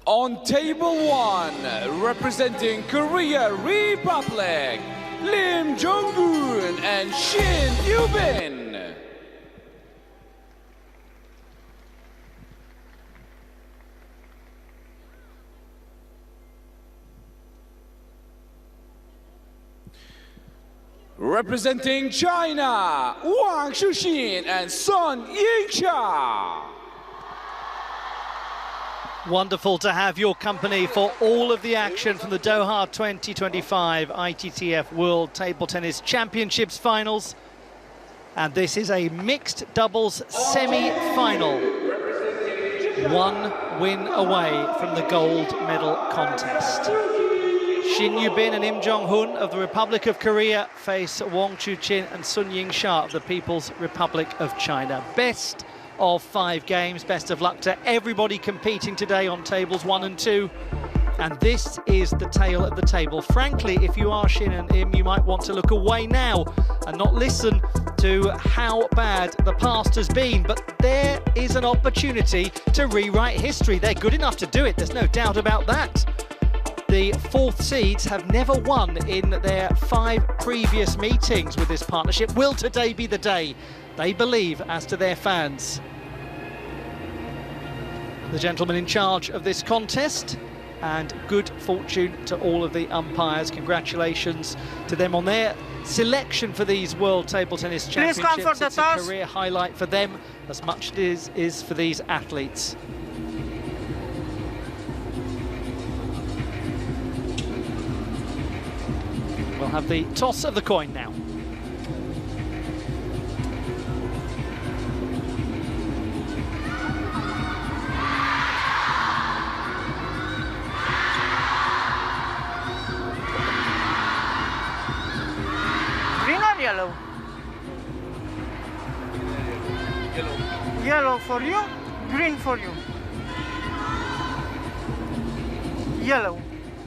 On table 1, representing Korea Republic, Lim Jonghoon and Shin Yubin. Representing China, Wang Chuqin and Yingsha. Wonderful to have your company for all of the action from the Doha 2025 ITTF World Table Tennis Championships finals. And this is a mixed doubles semi-final. One win away from the gold medal contest. Shin Yubin and Lim Jonghoon of the Republic of Korea face Wang Chuqin and Yingsha of the People's Republic of China. Best of 5 games. Best of luck to everybody competing today on tables 1 and 2. And this is the tale of the table. Frankly, if you are Shin and Im, you might want to look away now and not listen to how bad the past has been. But there is an opportunity to rewrite history. They're good enough to do it, there's no doubt about that. The 4th seeds have never won in their 5 previous meetings with this partnership. Will today be the day? They believe, as to their fans. The gentleman in charge of this contest, and good fortune to all of the umpires. Congratulations to them on their selection for these World Table Tennis Championships. It's a career highlight for them as much as it is for these athletes. We'll have the toss of the coin now. Green or yellow? Yellow. Yellow for you, green for you. Yellow.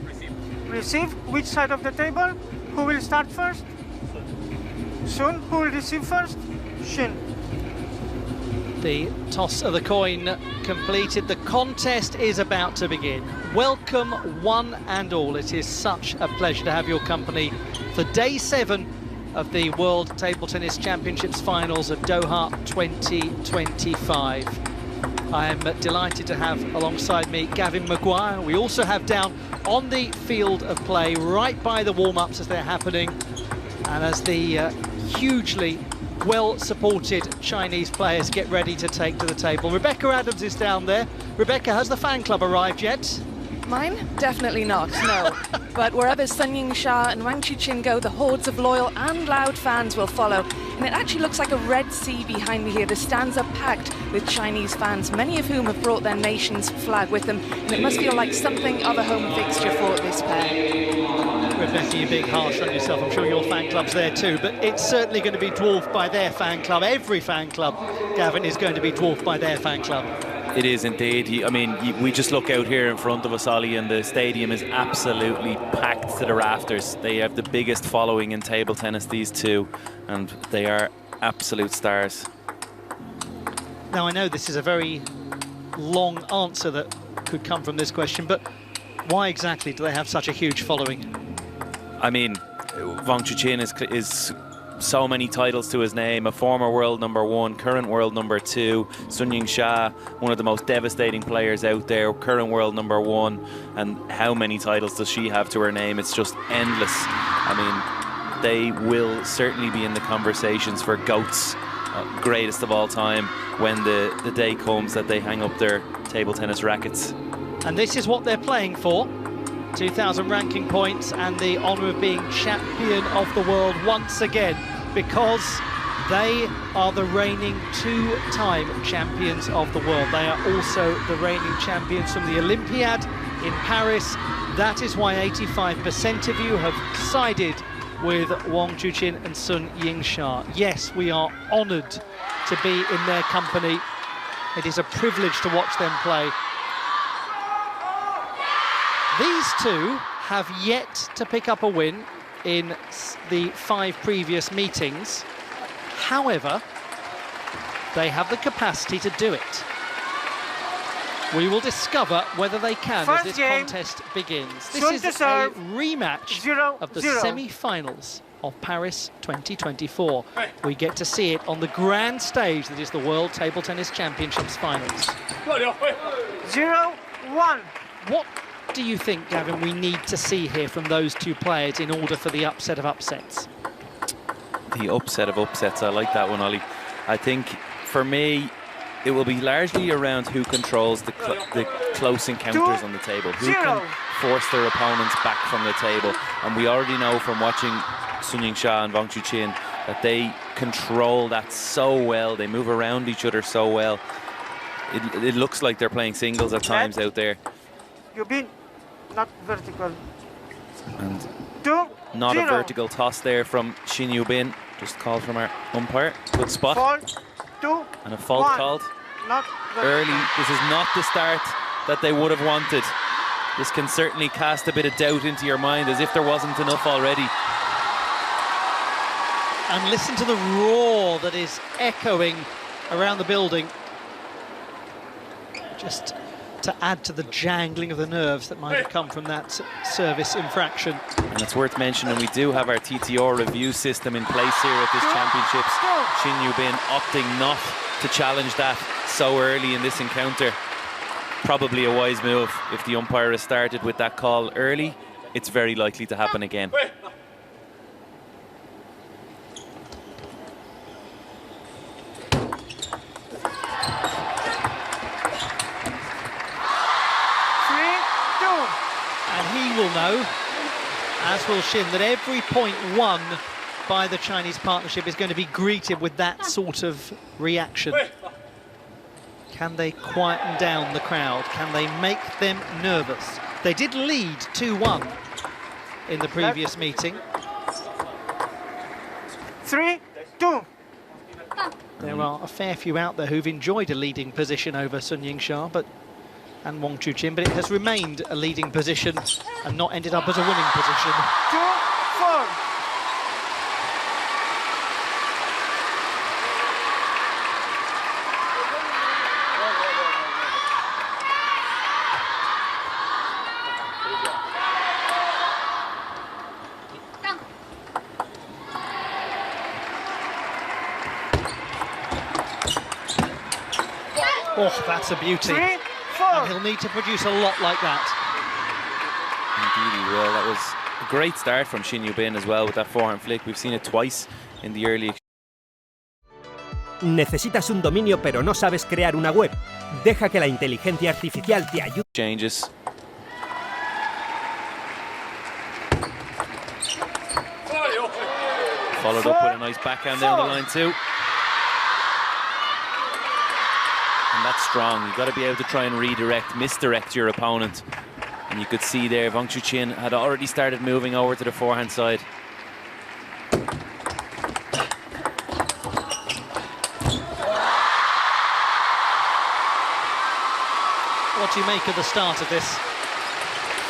Receive. Receive. Which side of the table? Who will start first? Sun. Who will receive first? Shin. The toss of the coin completed. The contest is about to begin. Welcome one and all. It is such a pleasure to have your company for day 7 of the World Table Tennis Championships finals of Doha 2025. I am delighted to have alongside me Gavin Maguire. We also have down on the field of play, right by the warm-ups as they're happening, and as the hugely well-supported Chinese players get ready to take to the table. Rebecca Adams is down there. Rebecca, has the fan club arrived yet? Mine? Definitely not, no. But wherever Yingsha and Wang Chuqin go, the hordes of loyal and loud fans will follow. And it actually looks like a Red Sea behind me here. The stands are packed with Chinese fans, many of whom have brought their nation's flag with them. And it must feel like something of a home fixture for this pair. Rebecca, you're being harsh on yourself. I'm sure your fan club's there too, but it's certainly going to be dwarfed by their fan club. Every fan club, Gavin, is going to be dwarfed by their fan club. It is indeed. I mean, we just look out here in front of us, Ollie, and the stadium is absolutely packed to the rafters. They have the biggest following in table tennis, these two, and they are absolute stars. Now, I know this is a very long answer that could come from this question, but why exactly do they have such a huge following? I mean, Wang Chuqin is so many titles to his name, a former world #1, current world #2, Yingsha, one of the most devastating players out there, current world #1, and how many titles does she have to her name? It's just endless. I mean, they will certainly be in the conversations for GOATs, greatest of all time, when the day comes that they hang up their table tennis rackets. And this is what they're playing for. 2,000 ranking points and the honour of being champion of the world once again, because they are the reigning 2-time champions of the world. They are also the reigning champions from the Olympiad in Paris. That is why 85% of you have sided with Wang Chuqin and Yingsha. Yes, we are honoured to be in their company. It is a privilege to watch them play. These two have yet to pick up a win in the 5 previous meetings. However, they have the capacity to do it. We will discover whether they can First as this game, contest begins. This Sun is to a serve, rematch 0-0. of the semi-finals of Paris 2024. We get to see it on the grand stage that is the World Table Tennis Championships finals. 0-1. What do you think, Gavin, we need to see here from those two players in order for the upset of upsets? The upset of upsets, I like that one, Ollie. I think, for me, it will be largely around who controls the close encounters on the table. Who can force their opponents back from the table. And we already know from watching Yingsha and Wang Chuqin that they control that so well. They move around each other so well. It looks like they're playing singles at times out there. Yubin, not vertical. And 2-0. not a vertical toss there from Shin Yubin. Just called from our umpire. Good spot. Fault, 2, And a fault 1. called. Not vertical. Early. This is not the start that they would have wanted. This can certainly cast a bit of doubt into your mind, as if there wasn't enough already. And listen to the roar that is echoing around the building. Just to add to the jangling of the nerves that might have come from that service infraction. And it's worth mentioning, we do have our TTR review system in place here at this championships. Shin Yubin opting not to challenge that so early in this encounter. Probably a wise move. If the umpire has started with that call early, it's very likely to happen again. And he will know, as will Shin, that every point won by the Chinese partnership is going to be greeted with that sort of reaction. Can they quieten down the crowd? Can they make them nervous? They did lead 2-1 in the previous meeting. 3-2. There are a fair few out there who've enjoyed a leading position over Sun Yingsha and Wang Chuqin, but it has remained a leading position and not ended up as a winning position. 2-4. Oh, that's a beauty. 3-4. And he'll need to produce a lot like that. Indeed he will. That was a great start from Shin Yubin as well with that forehand flick. We've seen it twice in the early. ¿Necesitas un dominio pero no sabes crear una web? Deja que la inteligencia artificial te ayude. Changes. Followed up with a nice backhand down the line too. And that's strong. You've got to be able to try and misdirect your opponent. And you could see there, Wang Chuqin had already started moving over to the forehand side. What do you make of the start of this?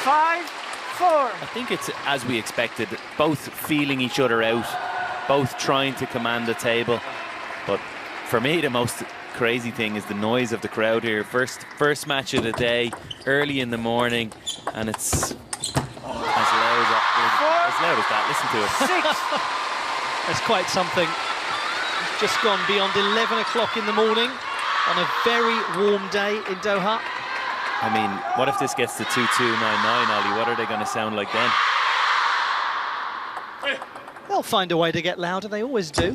5-4. I think it's as we expected, both feeling each other out, both trying to command the table. But for me, the most crazy thing is the noise of the crowd here. First match of the day, early in the morning, and it's as loud as that. Listen to it. 6. That's quite something. It's just gone beyond 11 o'clock in the morning on a very warm day in Doha. I mean, what if this gets to 2299, Ollie? What are they going to sound like then? They'll find a way to get louder, they always do.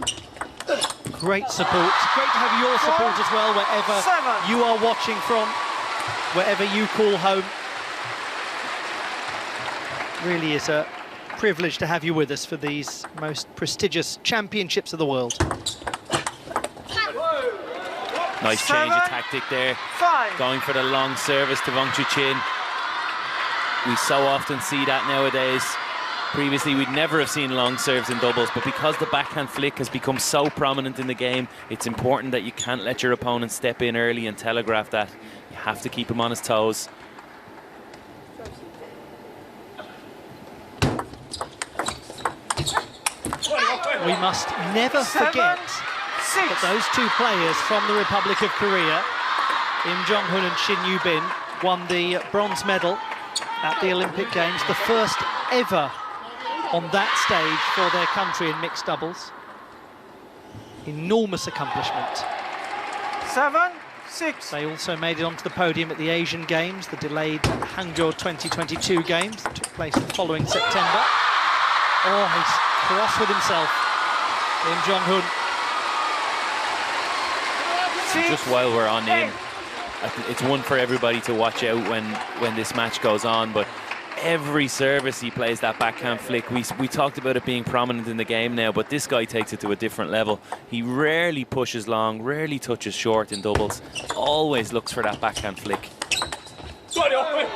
Great support. Great to have your support as well, wherever you are watching from, wherever you call home. Really is a privilege to have you with us for these most prestigious championships of the world. Nice change of tactic there. 5. Going for the long service to Wang Chuqin. We so often see that nowadays. Previously, we'd never have seen long serves in doubles, but because the backhand flick has become so prominent in the game, it's important that you can't let your opponent step in early and telegraph that. You have to keep him on his toes. We must never forget that those two players from the Republic of Korea Lim Jonghoon and Shin Yubin won the bronze medal at the Olympic Games, the first ever on that stage for their country in mixed doubles. Enormous accomplishment. 7-6. They also made it onto the podium at the Asian Games, the delayed Hangzhou 2022 Games that took place the following September. Oh, he's cross with himself, Lim Jonghoon. Just while we're on in, it's one for everybody to watch out when this match goes on, but every service he plays that backhand flick. We talked about it being prominent in the game now, but this guy takes it to a different level. He rarely pushes long, rarely touches short in doubles, always looks for that backhand flick. 7-8.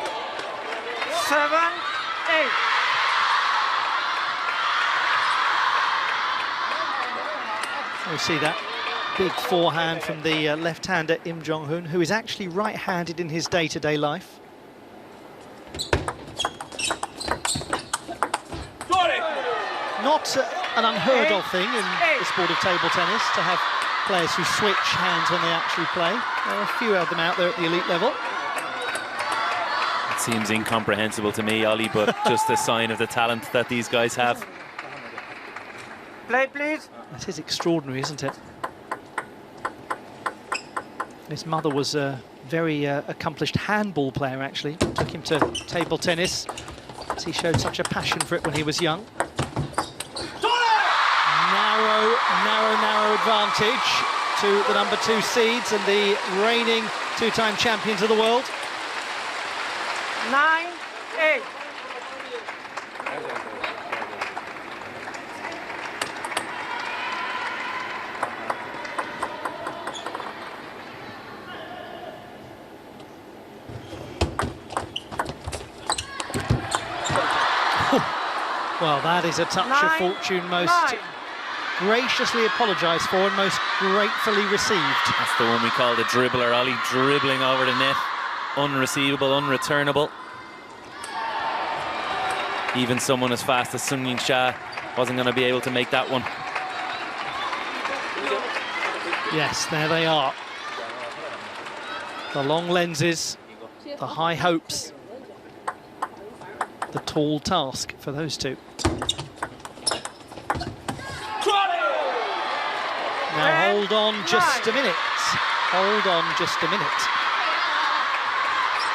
We see that big forehand from the left-hander Lim Jonghoon, who is actually right-handed in his day-to-day life. Not an unheard-of thing in the sport of table tennis to have players who switch hands when they actually play. There are a few of them out there at the elite level. It seems incomprehensible to me, Ollie, but just a sign of the talent that these guys have. Play, please. That is extraordinary, isn't it? His mother was a very accomplished handball player, actually. Took him to table tennis, as he showed such a passion for it when he was young. Narrow advantage to the number 2 seeds and the reigning 2-time champions of the world. 9-8. Well, that is a touch of fortune most graciously apologised for and most gratefully received. That's the one we call the dribbler, Ollie, dribbling over the net. Unreceivable, unreturnable. Even someone as fast as Sun Yingsha wasn't going to be able to make that one. Yes, there they are. The long lenses, the high hopes, the tall task for those two. Now hold on just a minute. Hold on just a minute.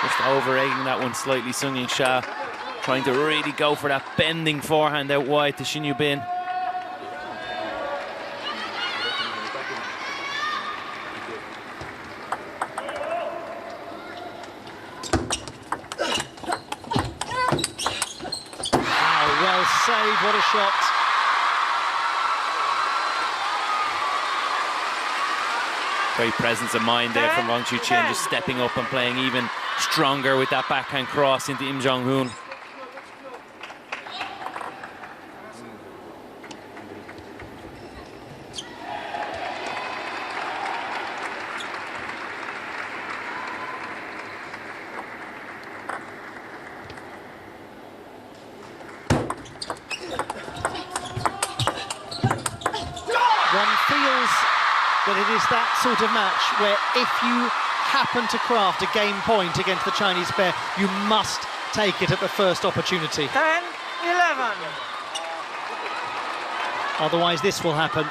Just over-egging that one slightly, Sun Yingsha, trying to really go for that bending forehand out wide to Shin Yubin. Wow, well saved, what a shot. Great presence of mind there from Wang Chuqin, just stepping up and playing even stronger with that backhand cross into Lim Jonghoon. One feels that it is that sort of match where if you happen to craft a game point against the Chinese pair, you must take it at the first opportunity. 10-11. Otherwise, this will happen.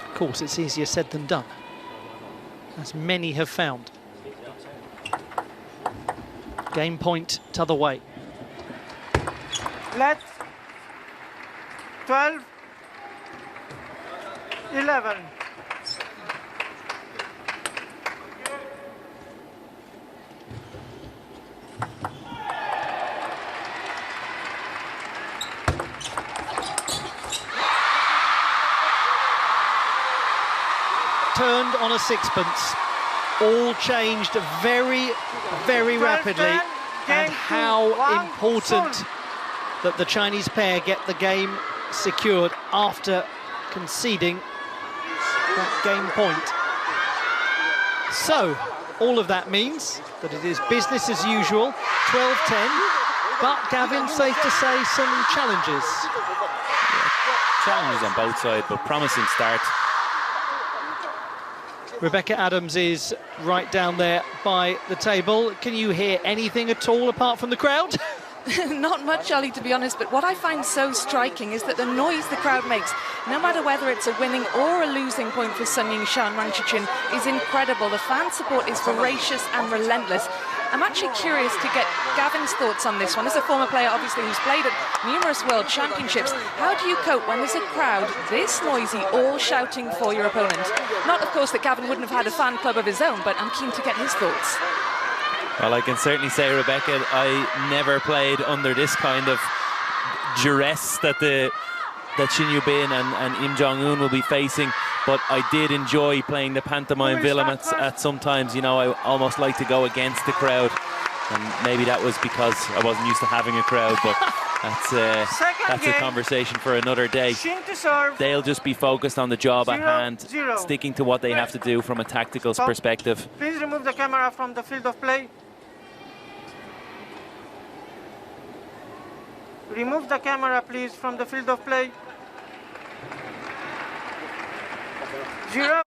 Of course, it's easier said than done, as many have found. Game point t'other way. Let 12-11. Turned on a sixpence. All changed very, very rapidly. And how important that the Chinese pair get the game secured after conceding that game point. So, all of that means that it is business as usual, 12-10, but Gavin, safe to say, some challenges. challenges on both sides, but promising start. Rebecca Adams is right down there by the table. Can you hear anything at all apart from the crowd? Not much, Ollie, to be honest, but what I find so striking is that the noise the crowd makes, no matter whether it's a winning or a losing point for Sun Yingsha and Wang Chuqin, is incredible. The fan support is voracious and relentless. I'm actually curious to get Gavin's thoughts on this one. As a former player, obviously, who's played at numerous world championships, how do you cope when there's a crowd this noisy, all shouting for your opponent? Not, of course, that Gavin wouldn't have had a fan club of his own, but I'm keen to get his thoughts. Well, I can certainly say, Rebecca, I never played under this kind of duress that Shin Yubin and Lim Jonghoon will be facing, but I did enjoy playing the pantomime villain at sometimes. You know, I almost like to go against the crowd, and maybe that was because I wasn't used to having a crowd, but that's a conversation for another day. They'll just be focused on the job at hand, sticking to what they have to do from a tactical perspective. Please remove the camera from the field of play. Remove the camera, please, from the field of play. 0.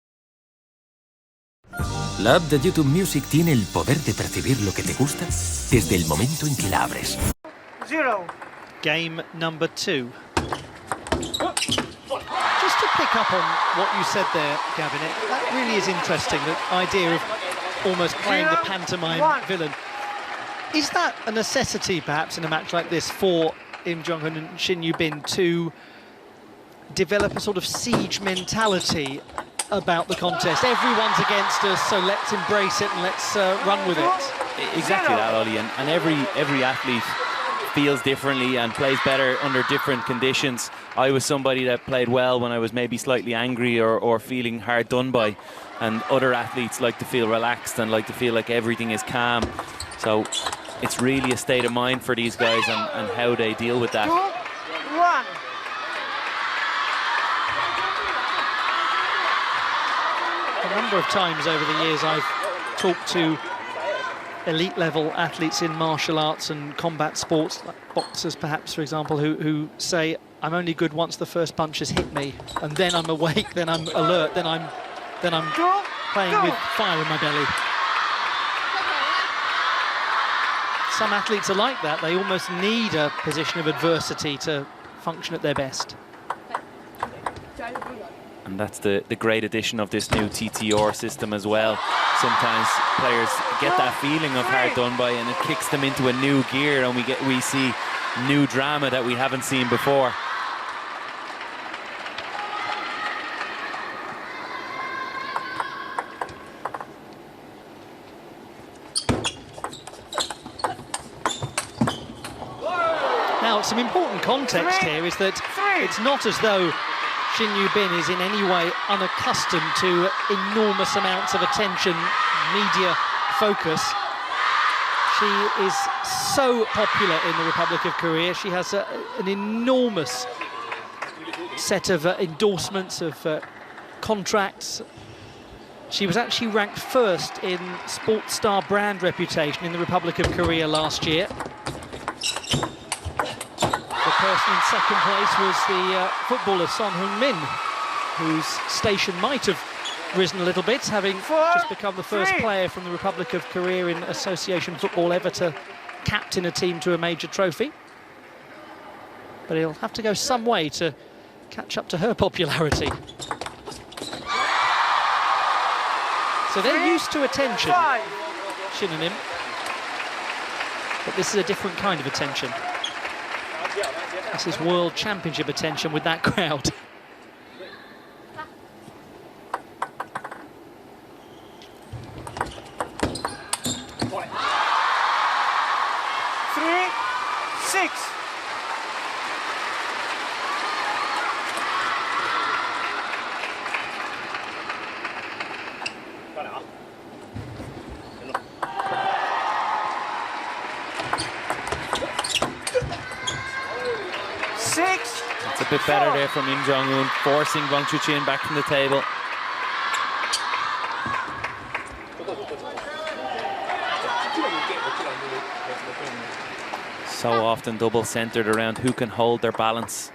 La app de YouTube Music tiene el poder de percibir lo que te gusta desde el momento en que la abres. 0. Game number 2. Just to pick up on what you said there, Gavin, that really is interesting, the idea of almost playing the pantomime villain. Is that a necessity, perhaps, in a match like this for Lim Jonghoon and Shin Yubin to develop a sort of siege mentality about the contest? Everyone's against us, so let's embrace it and let's run with it. Exactly that, Ollie, and every athlete feels differently and plays better under different conditions. I was somebody that played well when I was maybe slightly angry or feeling hard done by, and other athletes like to feel relaxed and like to feel like everything is calm. So it's really a state of mind for these guys and how they deal with that. 2, 1. A number of times over the years I've talked to elite level athletes in martial arts and combat sports, like boxers perhaps, for example, who say, I'm only good once the first punch has hit me, and then I'm awake, then I'm alert, then I'm playing with fire in my belly. Some athletes are like that. They almost need a position of adversity to function at their best. And that's the great addition of this new TTR system as well. Sometimes players get that feeling of hard done by, and it kicks them into a new gear, and we see new drama that we haven't seen before. Now, some important context here is that it's not as though Shin Yubin is in any way unaccustomed to enormous amounts of attention, media focus. She is so popular in the Republic of Korea. She has an enormous set of endorsements, of contracts. She was actually ranked first in sports star brand reputation in the Republic of Korea last year. The person in second place was the footballer Son Heung-min, whose station might have risen a little bit, having just become the first player from the Republic of Korea in association football ever to captain a team to a major trophy. But he'll have to go some way to catch up to her popularity. So they're used to attention, Shin and Lim, but this is a different kind of attention. This is World Championship attention with that crowd. It's a bit better there from Lim Jonghoon, forcing Wang Chuqin back from the table. So often double centered around who can hold their balance.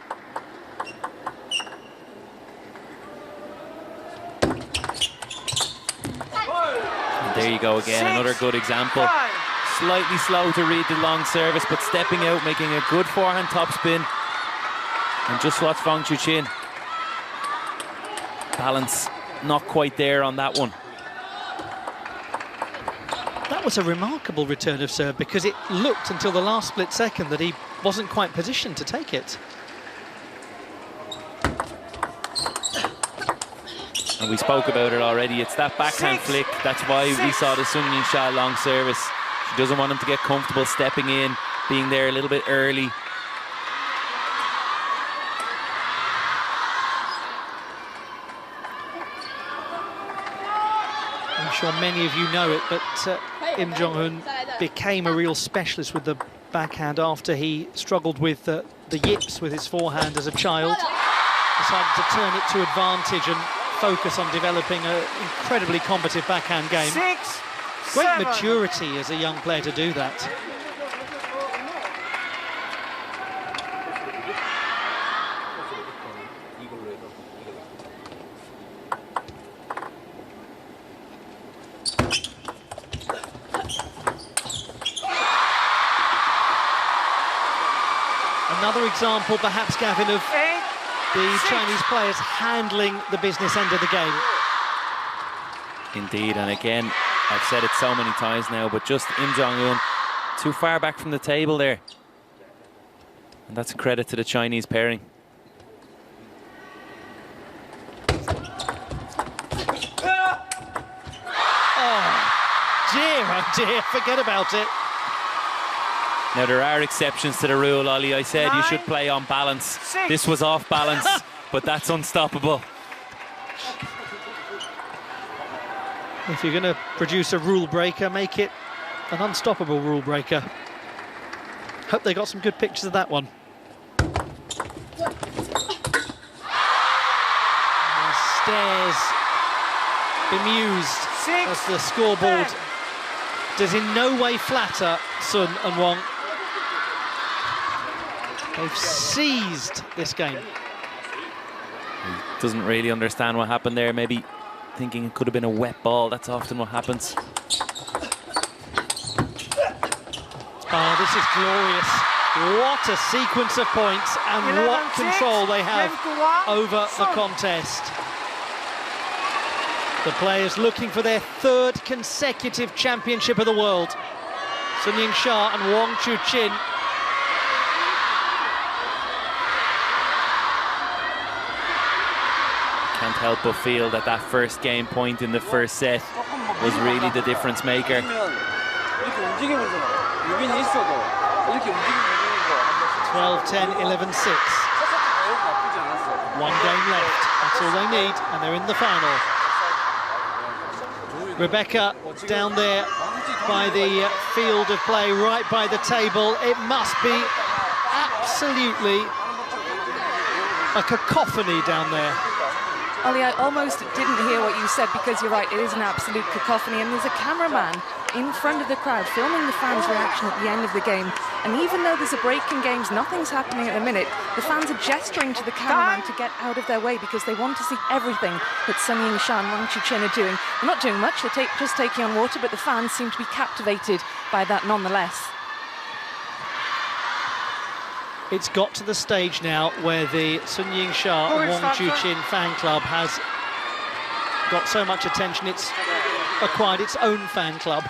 There you go again, another good example. Slightly slow to read the long service, but stepping out, making a good forehand topspin. And just watch Wang Chuqin. Balance not quite there on that one. That was a remarkable return of serve because it looked until the last split second that he wasn't quite positioned to take it. And we spoke about it already, it's that backhand flick. That's why we saw the Sun Yingsha long service. She doesn't want him to get comfortable stepping in, being there a little bit early. I'm sure many of you know it, but Lim Jonghoon became a real specialist with the backhand after he struggled with the yips with his forehand as a child. Decided to turn it to advantage and focus on developing an incredibly combative backhand game. Great maturity as a young player to do that. Another example, perhaps, Gavin, of the Chinese players handling the business end of the game. Indeed, and again, I've said it so many times now, but just Lim Jonghoon too far back from the table there. And that's a credit to the Chinese pairing. Oh dear, forget about it. Now, there are exceptions to the rule, Ollie. I said you should play on balance. This was off balance, but that's unstoppable. If you're going to produce a rule breaker, make it an unstoppable rule breaker. Hope they got some good pictures of that one. And stares bemused as the scoreboard does in no way flatter Sun and Wang. They've seized this game. He doesn't really understand what happened there, maybe thinking it could have been a wet ball. That's often what happens. Oh, this is glorious. What a sequence of points and what control they have over the contest. The players looking for their third consecutive championship of the world. Sun Yingsha and Wang Chuqin. Can't help but feel that that first game point in the first set was really the difference maker. 12-10, 11-6. One game left, that's all they need, and they're in the final. Rebecca down there by the field of play, right by the table. It must be absolutely a cacophony down there. Ollie, I almost didn't hear what you said because you're right, it is an absolute cacophony, and there's a cameraman in front of the crowd filming the fans' reaction at the end of the game. And even though there's a break in games, nothing's happening at the minute, the fans are gesturing to the cameraman to get out of their way because they want to see everything that Sun Yingsha and Wang Chuqin are doing. They're not doing much, they're just taking on water, but the fans seem to be captivated by that nonetheless. It's got to the stage now where the Sun Yingsha and Wang Chuqin fan club has got so much attention it's acquired its own fan club.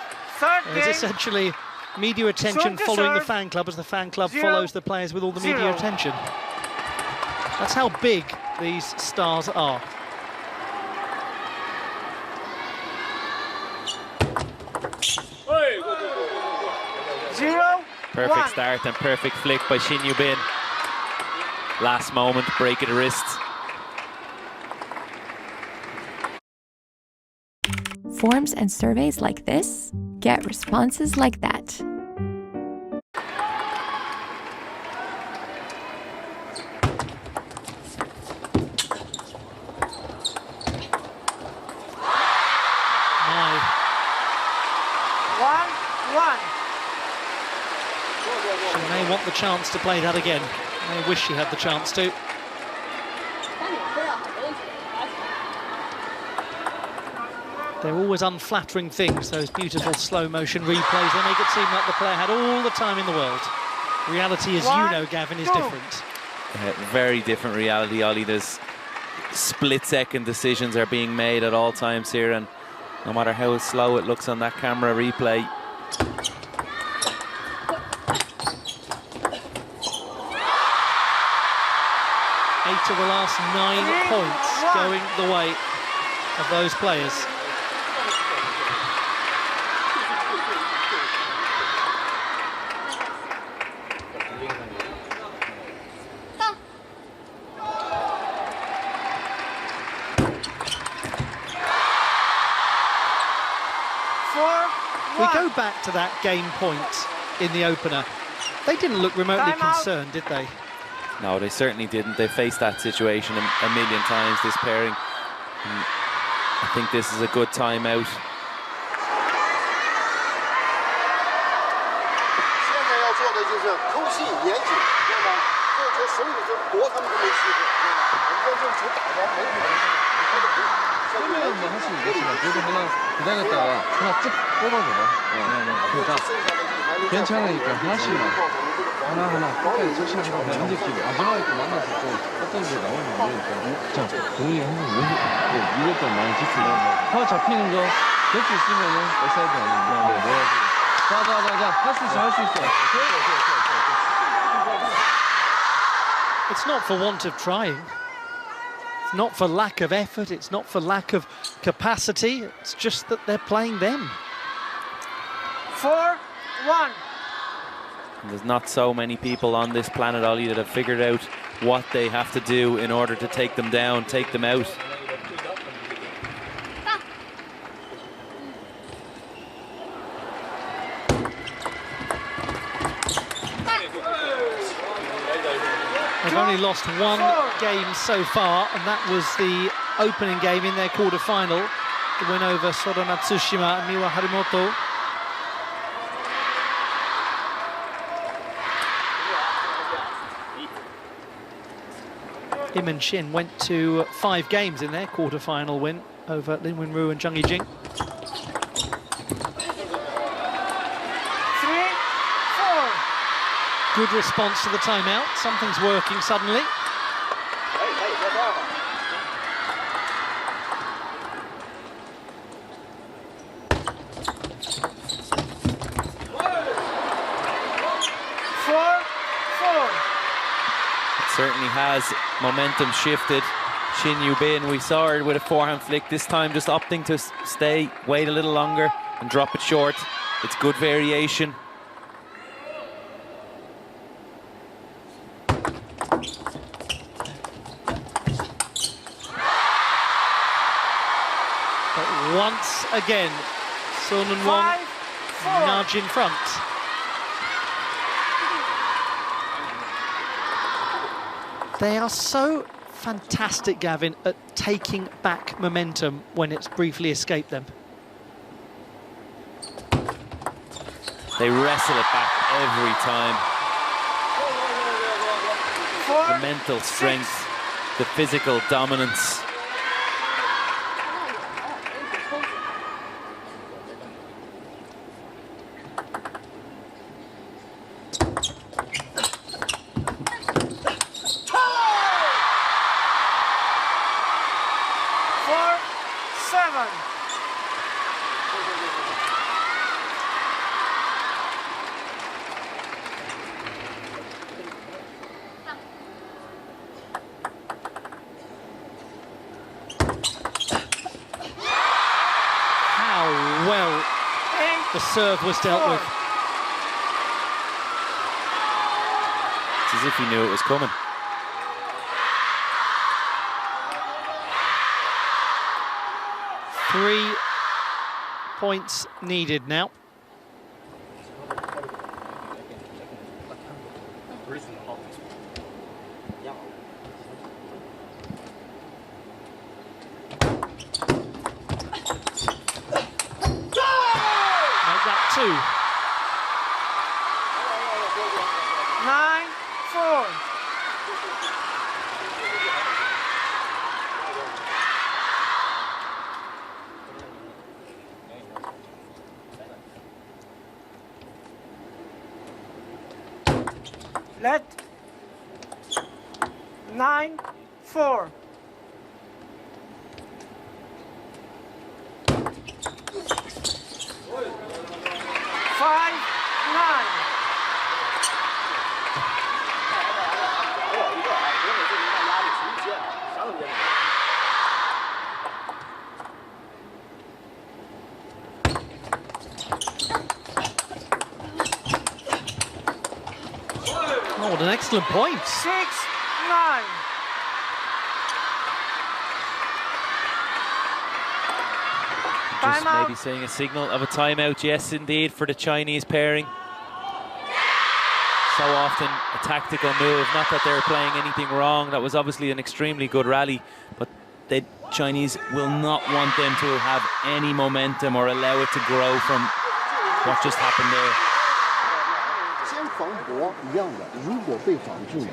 There's essentially media attention following the fan club as the fan club follows the players with all the media attention. That's how big these stars are. Perfect start and perfect flick by Shin Yubin. Last moment, break of the wrist. Forms and surveys like this get responses like that. She may want the chance to play that again. May wish she had the chance to. They're always unflattering things, those beautiful slow motion replays. They make it seem like the player had all the time in the world. Reality, as you know, Gavin, is different. Very different reality, Ollie. There's split-second decisions are being made at all times here, and no matter how slow it looks on that camera replay, 8 of the last 9 points going the way of those players. We go back to that game point in the opener. They didn't look remotely concerned, did they? No, they certainly didn't. They faced that situation a million times, this pairing. And I think this is a good timeout. 괜찮으니까 하나하나 끝까지 착실한 거 연습기고 마지막에 또 만나서 또 어떤 게 나오면 모르니까 자 동훈이가 항상 이것도 많이 지키고 화 잡히는 거 될 수 있으면은 백사이드 아닌데 자자자자 할 수 있어 할 수 있어. It's not for want of trying. It's not for lack of effort. It's not for lack of capacity. It's just that they're playing them. 4-1. There's not so many people on this planet, Ollie, that have figured out what they have to do in order to take them down, take them out. They've only lost one game so far, and that was the opening game in their quarter-final. The win over Sora Matsushima and Miwa Harimoto. Lim and Shin went to 5 games in their quarter-final win over Lin Wenru and Zhang Yijing. 3-4. Good response to the timeout. Something's working suddenly. Certainly has momentum shifted. Shin Yubin, we saw her with a forehand flick, this time just opting to stay, wait a little longer and drop it short. It's good variation. But once again, Sun and Wang nudge in front. They are so fantastic, Gavin, at taking back momentum when it's briefly escaped them. They wrestle it back every time. The mental strength, the physical dominance. The serve was dealt with. It's as if he knew it was coming. Three points needed now. Two. 9-4. Let 9-4. 5-9. Oh, what an excellent point. 6-9. Just Timeout. maybe seeing a signal of a timeout, yes indeed, for the Chinese pairing. So often a tactical move, not that they're playing anything wrong. That was obviously an extremely good rally, but the Chinese will not want them to have any momentum or allow it to grow from what just happened there. 先防搏一样的，如果被防住了，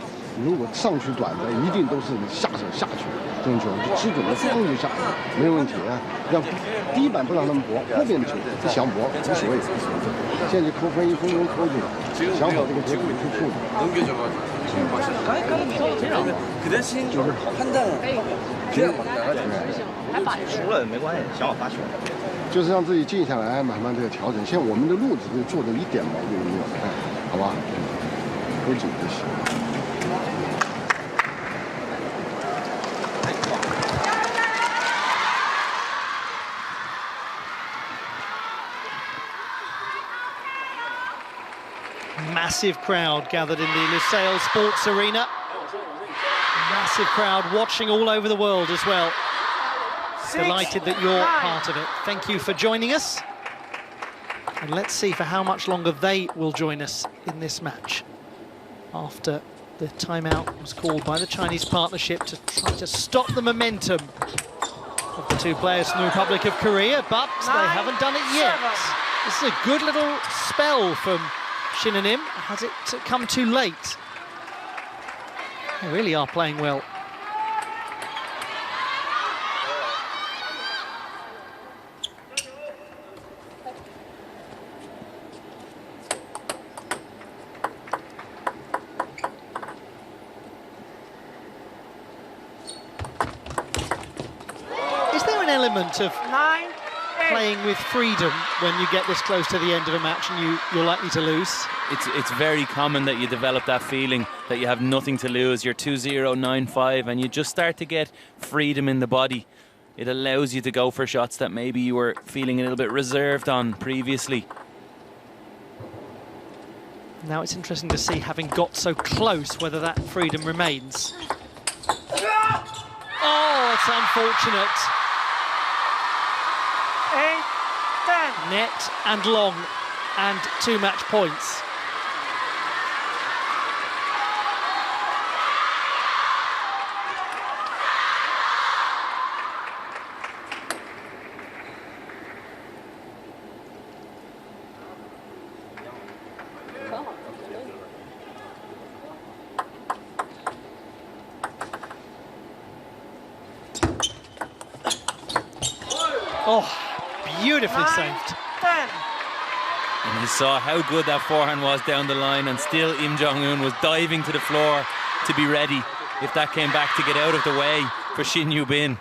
如果上去短的，一定都是下手下去，这种球就吃准了，咣就下，没有问题啊。要第一板不让他们搏，后边的球他想搏无所谓。现在就扣分，1分钟扣住了，想好这个结果就处理。그 대신 판단 그냥 막 나가지. 输了没关系，想好发球。就是让自己静下来，慢慢这个调整。现在我们的路子就做的一点毛病都没有，哎，好吧，喝酒就行。 Massive crowd gathered in the Lusail Sports Arena. Massive crowd watching all over the world as well. Delighted that you're part of it. Thank you for joining us. And let's see for how much longer they will join us in this match. After the timeout was called by the Chinese partnership to try to stop the momentum of the two players from the Republic of Korea, but they haven't done it yet. This is a good little spell from Shin and Im. Has it come too late? They really are playing well. Is there an element of playing with freedom when you get this close to the end of a match and you're likely to lose? It's very common that you develop that feeling that you have nothing to lose. You're 2-0, 9-5, and you just start to get freedom in the body. It allows you to go for shots that maybe you were feeling a little bit reserved on previously. Now it's interesting to see, having got so close, whether that freedom remains. Oh, it's unfortunate. 8-10. Net and long, and 2 match points. Oh, beautifully saved. 10. And you saw how good that forehand was down the line, and still Lim Jonghoon was diving to the floor to be ready if that came back to get out of the way for Shin Yubin.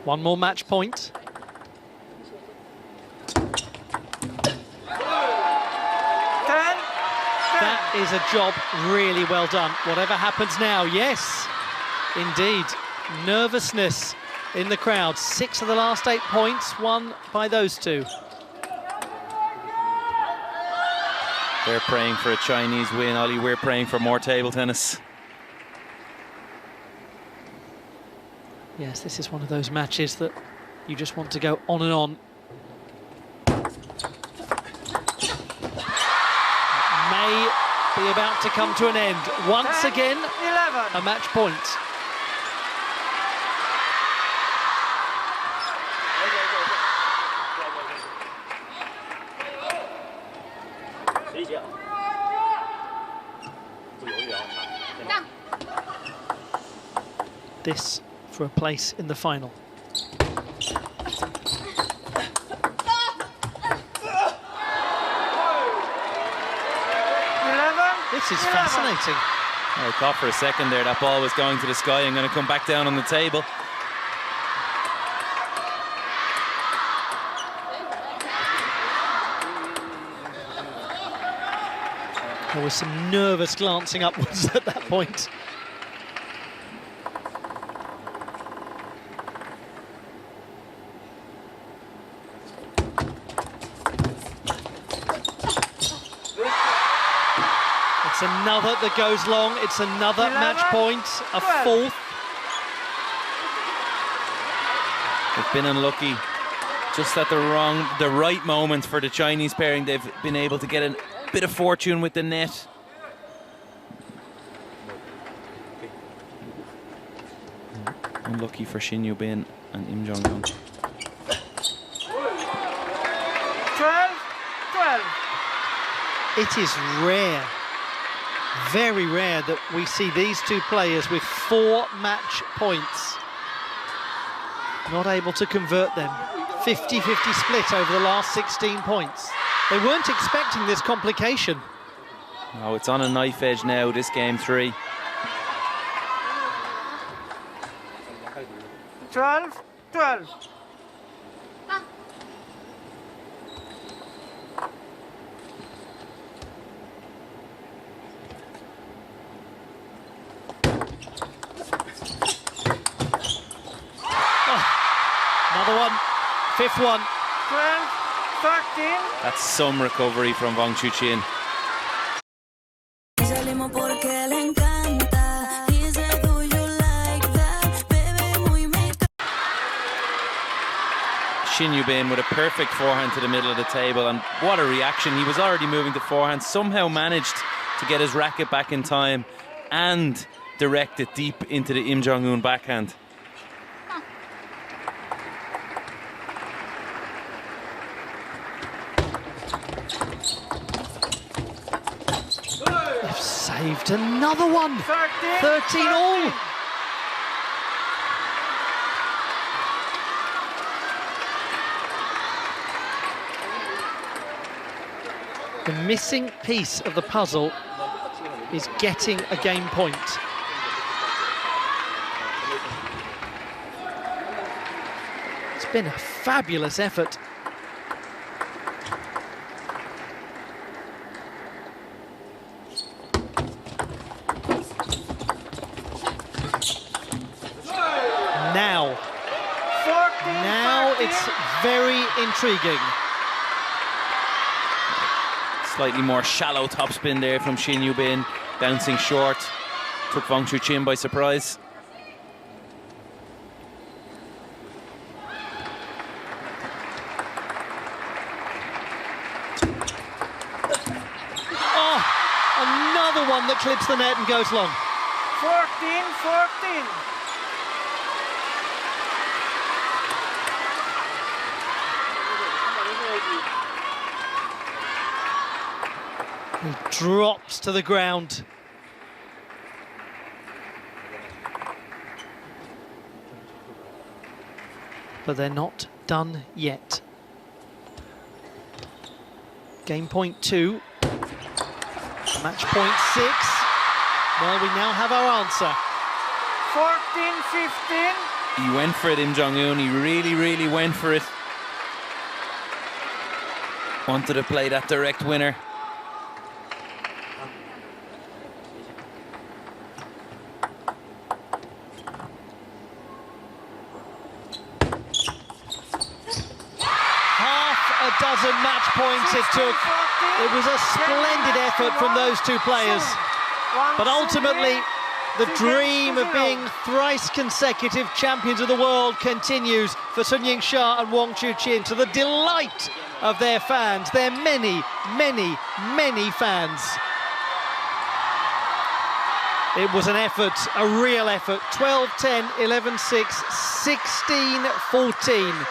One more match point. That is a job really well done. Whatever happens now, yes, indeed. Nervousness in the crowd. 6 of the last 8 points won by those two. They're praying for a Chinese win, Ollie. We're praying for more table tennis. Yes, this is one of those matches that you just want to go on and on. It may be about to come to an end. Once again, 11. a match point. This for a place in the final. This is fascinating. I thought for a second there that ball was going to the sky and going to come back down on the table. There was some nervous glancing upwards at that point. It's another that goes long. It's another match point, a fourth. They've been unlucky. Just at the right moment for the Chinese pairing. They've been able to get a bit of fortune with the net. Unlucky for Shin Yubin and Lim Jonghoon. 12-12. It is rare, very rare, that we see these two players with 4 match points. Not able to convert them. 50-50 split over the last 16 points. They weren't expecting this complication. Oh, it's on a knife edge now, this game 3. 12-12. Another one, 5th one. 12-13. That's some recovery from Wang Chuqin. Shin Yubin with a perfect forehand to the middle of the table, and what a reaction. He was already moving to forehand, somehow managed to get his racket back in time and direct it deep into the Lim Jonghoon backhand. They've saved another one. 13 all. The missing piece of the puzzle is getting a game point. It's been a fabulous effort. Now it's very intriguing. Slightly more shallow topspin there from Shin Yubin, bouncing short. Took Wang Chuqin by surprise. Oh, another one that clips the net and goes long. 14-14. He drops to the ground. But they're not done yet. Game point 2. Match point 6. Well, we now have our answer. 14-15. He went for it, Lim Jonghoon. He really went for it. Wanted to play that direct winner. A dozen match points it took. It was a splendid effort from those two players. But ultimately, the dream of being thrice consecutive champions of the world continues for Yingsha and Wang Chuqin, to the delight of their fans, their many fans. It was an effort, a real effort. 12-10, 11-6, 16-14.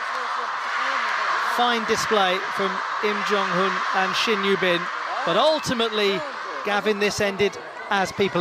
Fine display from Lim Jonghoon and Shin Yubin, but ultimately, Gavin, this ended as people